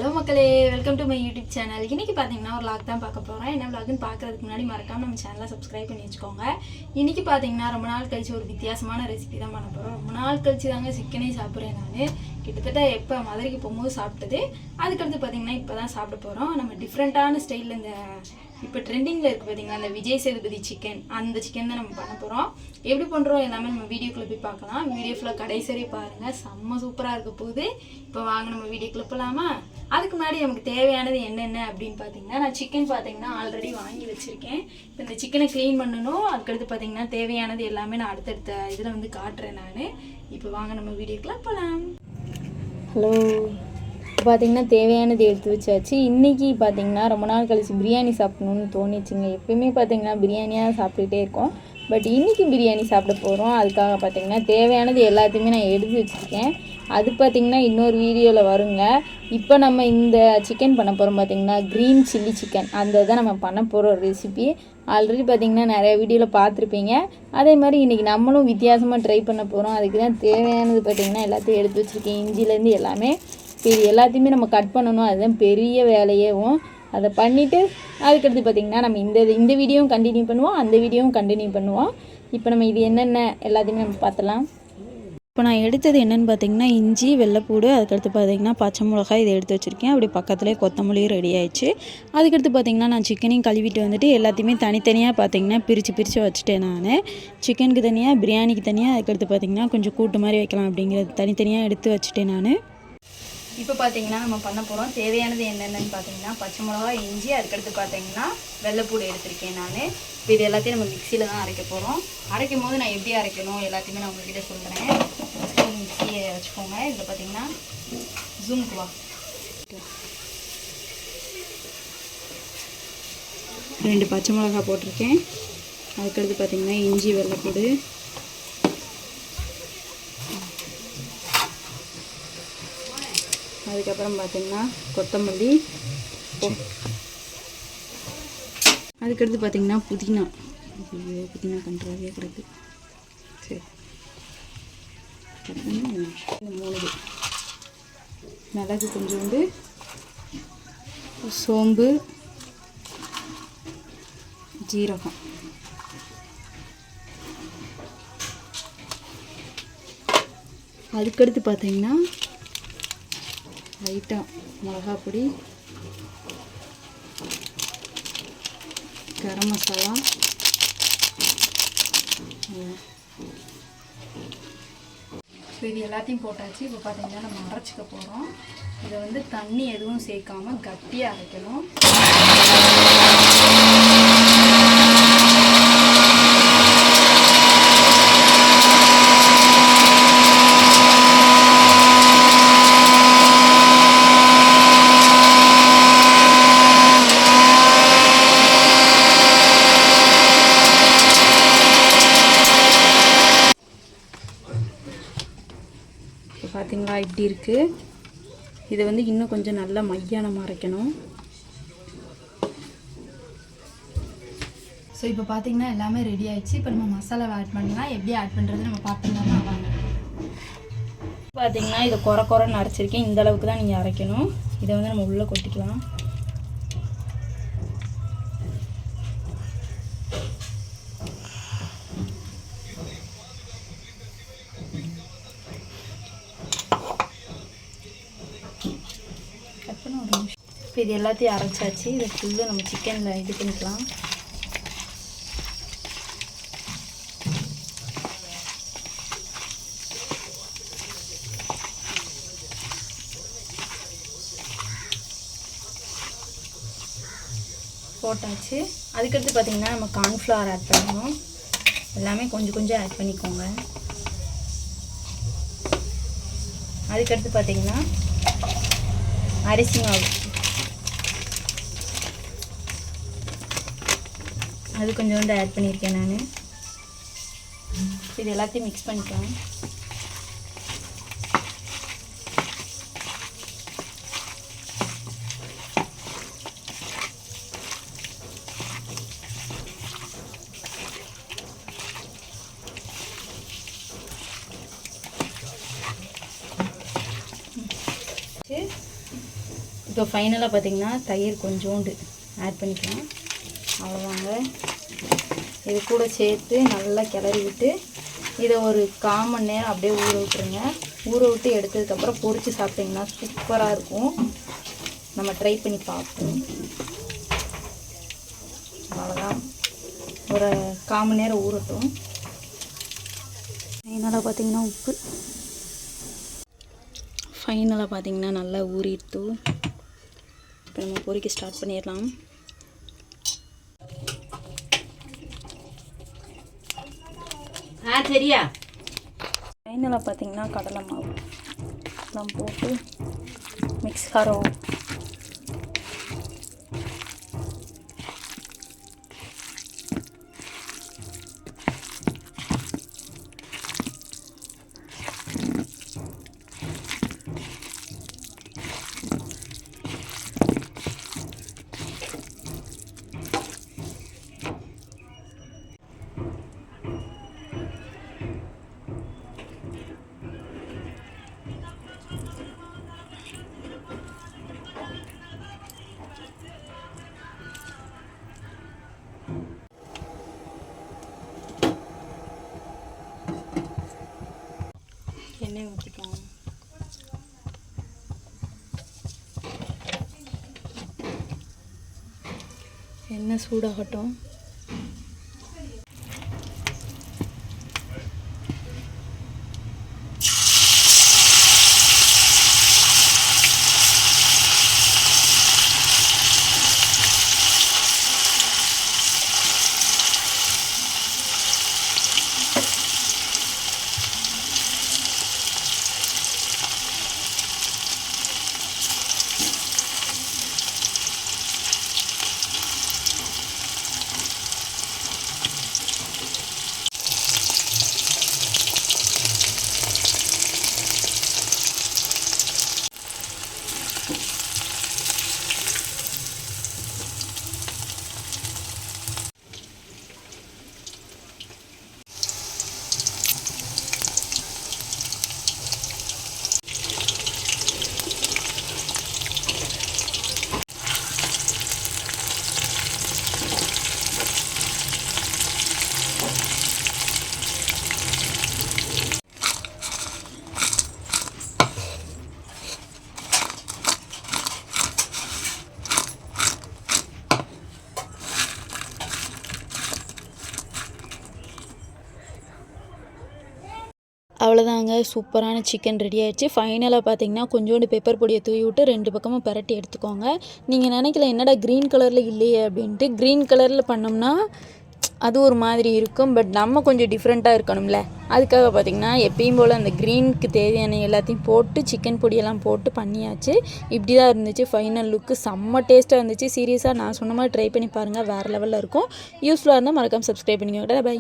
Hello மக்களே, welcome to my YouTube channel. இன்றைக்கி பார்த்தீங்கன்னா ஒரு லாக் தான் பார்க்க போகிறோம். என்ன லாக்னு பார்க்குறதுக்கு முன்னாடி மறக்காமல் நம்ம சேனலை சப்ஸ்கிரைப் பண்ணி வச்சுக்கோங்க. இன்றைக்கி பார்த்தீங்கன்னா ரொம்ப நாள் கழிச்சு ஒரு வித்தியாசமான ரெசிபி தான் பண்ண போகிறோம். ரொம்ப நாள் கழிச்சு தாங்க சிக்கனே சாப்பிட்றேன். நான் கிட்டத்தட்ட எப்போ மதுரைக்கு போகும்போது சாப்பிட்டது. அதுக்கடுத்து பார்த்தீங்கன்னா இப்போ தான் சாப்பிட போகிறோம். நம்ம டிஃப்ரெண்ட்டான ஸ்டைலில் இந்த இப்போ ட்ரெண்டிங்கில் இருக்குது பார்த்தீங்கன்னா அந்த விஜய் சேதுபதி சிக்கன், அந்த சிக்கன் தான் நம்ம பண்ண போகிறோம். எப்படி பண்ணுறோம் எல்லாமே நம்ம வீடியோக்குள்ளே போய் பார்க்கலாம். வீடியோ ஃபுல்லாக கடைசரி பாருங்கள், செம்ம சூப்பராக இருக்க போகுது. இப்போ வாங்க நம்ம வீடியோக்குள்ளே போகலாமா? அதுக்கு முன்னாடி நமக்கு தேவையானது என்னென்ன அப்படின்னு பார்த்தீங்கன்னா, நான் சிக்கன் பார்த்தீங்கன்னா ஆல்ரெடி வாங்கி வச்சுருக்கேன். இப்போ இந்த சிக்கனை க்ளீன் பண்ணணும். அதுக்கடுத்து பார்த்தீங்கன்னா தேவையானது எல்லாமே நான் அடுத்தடுத்த இதில் வந்து காட்டுறேன் நான். இப்போ வாங்க நம்ம வீடியோக்குள்ளே போகலாம். ஹலோ, பார்த்திங்கன்னா தேவையானது எடுத்து வச்சாச்சு. இன்றைக்கி பார்த்திங்கன்னா ரொம்ப நாள் கழிச்சு பிரியாணி சாப்பிட்ணுன்னு தோணிச்சுங்க. எப்பயுமே பார்த்திங்கன்னா பிரியாணியாக சாப்பிட்டுட்டே இருக்கோம். பட் இன்றைக்கி பிரியாணி சாப்பிட போகிறோம். அதுக்காக பார்த்திங்கன்னா தேவையானது எல்லாத்தையுமே நான் எடுத்து வச்சுருக்கேன். அது பார்த்திங்கன்னா இன்னொரு வீடியோவில் வருங்க. இப்போ நம்ம இந்த சிக்கன் பண்ண போகிறோம் பார்த்திங்கன்னா க்ரீன் சில்லி சிக்கன், அந்த தான் நம்ம பண்ண போகிற ரெசிபி. ஆல்ரெடி பார்த்திங்கன்னா நிறைய வீடியோவில் பார்த்துருப்பீங்க. அதே மாதிரி இன்றைக்கி நம்மளும் வித்தியாசமாக ட்ரை பண்ண போகிறோம். அதுக்கு தான் தேவையானது பார்த்திங்கன்னா எல்லாத்தையும் எடுத்து வச்சுருக்கேன். இஞ்சிலேருந்து எல்லாமே. இது எல்லாத்தையுமே நம்ம கட் பண்ணணும். அதுதான் பெரிய வேலையேவும். அதை பண்ணிவிட்டு அதுக்கடுத்து பார்த்திங்கன்னா நம்ம இந்த வீடியோவும் கண்டினியூ பண்ணுவோம், அந்த வீடியோவும் கண்டினியூ பண்ணுவோம். இப்போ நம்ம இது என்னென்ன எல்லாத்தையுமே நம்ம பார்த்துலாம். இப்போ நான் எடுத்தது என்னென்னு பார்த்தீங்கன்னா இஞ்சி, வெள்ளைப்பூடு, அதுக்கடுத்து பார்த்தீங்கன்னா பச்சை மிளகாய் இதை எடுத்து வச்சுருக்கேன். அப்படி பக்கத்துலேயே கொத்தமல்லியும் ரெடி ஆயிடுச்சு. அதுக்கடுத்து பார்த்தீங்கன்னா நான் சிக்கனையும் கழுவிட்டு வந்துட்டு எல்லாத்தையுமே தனித்தனியாக பார்த்தீங்கன்னா பிரித்து வச்சுட்டேன். நான் சிக்கனுக்கு தனியாக, பிரியாணிக்கு தனியாக, அதுக்கடுத்து பார்த்தீங்கன்னா கொஞ்சம் கூட்டு மாதிரி வைக்கலாம் அப்படிங்கிறது தனித்தனியாக எடுத்து வச்சுட்டேன் நான். இப்போ பார்த்தீங்கன்னா நம்ம பண்ண போகிறோம். தேவையானது என்னென்னு பார்த்தீங்கன்னா பச்சை மிளகா, இஞ்சி, அதுக்கடுத்து பார்த்தீங்கன்னா வெள்ளைப்பூடு எடுத்திருக்கேன் நான். இப்போ இது எல்லாத்தையும் நம்ம மிக்சியில் தான் அரைக்க போகிறோம். அரைக்கும் போது நான் எப்படி அரைக்கணும் எல்லாத்தையுமே நான் உங்கள்கிட்ட சொல்கிறேன். மிக்சியை வச்சுக்கோங்க. இதில் பார்த்தீங்கன்னா ஜூம்க்கு வா, 2 பச்சை மிளகா போட்டிருக்கேன். அதுக்கடுத்து பார்த்தீங்கன்னா இஞ்சி, வெள்ளைப்பூடு, அதுக்கப்புறம் பார்த்திங்கன்னா கொத்தமல்லி, அதுக்கடுத்து பார்த்திங்கன்னா புதினா கண்ட்ராவே கிடக்கு. சரி, இந்த 3 மிளகு, கொஞ்சோண்டு சோம்பு, ஜீரகம், அதுக்கடுத்து பார்த்திங்கன்னா லைட்டாக மிளகாப்பொடி, கரம் மசாலா, இது எல்லாத்தையும் போட்டாச்சு. இப்போ பார்த்தீங்கன்னா நம்ம அரைச்சிக்க போகிறோம். இதை வந்து தண்ணி எதுவும் சேர்க்காமல் கட்டியாக அரைக்கணும். பார்த்தீங்களா இப்படி இருக்குது. இதை வந்து இன்னும் கொஞ்சம் நல்லா மையாக நம்ம அரைக்கணும். ஸோ இப்போ பார்த்தீங்கன்னா எல்லாமே ரெடி ஆகிடுச்சு. இப்போ நம்ம மசாலாவை ஆட் பண்ணலாம். எப்படி ஆட் பண்ணுறது நம்ம பார்த்துக்கலாமா? வாங்க. பார்த்தீங்கன்னா இதை குறைன்னு அரைச்சிருக்கேன். இந்த அளவுக்கு தான் நீங்கள் அரைக்கணும். இதை வந்து நம்ம உள்ளே கொட்டிக்கலாம். இப்போ இது எல்லாத்தையும் அரைச்சாச்சு. இதை ஃபுல்லாக நம்ம சிக்கனில் இது பண்ணிக்கலாம். போட்டாச்சு. அதுக்கடுத்து பார்த்திங்கன்னா நம்ம கார்ன்ஃப்ளவர் ஆட் பண்ணணும். எல்லாமே கொஞ்சம் ஆட் பண்ணிக்கோங்க. அதுக்கடுத்து பார்த்திங்கன்னா அரிசி மாவு, அது கொஞ்சோண்டு ஆட் பண்ணியிருக்கேன் நான். இது எல்லாத்தையும் மிக்ஸ் பண்ணிக்கலாம். இப்போ ஃபைனலாக பார்த்திங்கன்னா தயிர் கொஞ்சோண்டு ஆட் பண்ணிக்கலாம். அவ்வளோதாங்க. இது கூட சேர்த்து நல்லா கிளறி விட்டு இதை ஒரு 1/4 மணி நேரம் அப்படியே ஊற விட்டுருங்க. ஊற விட்டு எடுத்ததுக்கப்புறம் பொரித்து சாப்பிட்டிங்கன்னா சூப்பராக இருக்கும். நம்ம ட்ரை பண்ணி பார்ப்போம். அவ்வளோதான், ஒரு 1/4 மணி நேரம் ஊறட்டும். ஃபைனலாக பார்த்திங்கன்னா உப்பு ஃபைனலாக பார்த்திங்கன்னா நல்லா ஊறிட்டு இப்போ நம்ம பொரிக்க ஸ்டார்ட் பண்ணிடலாம். சரியா. ஃபைனலாக பார்த்திங்கன்னா கடலை மாவு எல்லாம் போட்டு மிக்ஸ் கரோ எண்ணெய் ஊற்றிக்கலாம். எண்ணெய் சூடாகட்டும். அவ்வளோதாங்க, சூப்பரான சிக்கன் ரெடி ஆகிடுச்சு. ஃபைனலாக பார்த்தீங்கன்னா கொஞ்சோண்டு பெப்பர் பொடியை தூவி விட்டு 2 பக்கமும் பரட்டி எடுத்துக்கோங்க. நீங்கள் நினைக்கல என்னடா க்ரீன் கலரில் இல்லையே அப்படின்ட்டு. க்ரீன் கலரில் பண்ணோம்னா அது ஒரு மாதிரி இருக்கும். பட் நம்ம கொஞ்சம் டிஃப்ரெண்ட்டாக இருக்கணும்ல, அதுக்காக பார்த்திங்கன்னா எப்பயும் போல் அந்த க்ரீனுக்கு தேவையான எல்லாத்தையும் போட்டு சிக்கன் பொடியெல்லாம் போட்டு பண்ணியாச்சு. இப்படி தான் இருந்துச்சு ஃபைனல் லுக்கு. செம்ம டேஸ்ட்டாக இருந்துச்சு. சீரியஸாக நான் சொன்ன மாதிரி ட்ரை பண்ணி பாருங்கள், வேறு லெவலில் இருக்கும். யூஸ்ஃபுல்லாக இருந்தால் மறக்காமல் சப்ஸ்கிரைப் பண்ணிக்கோங்க. பை.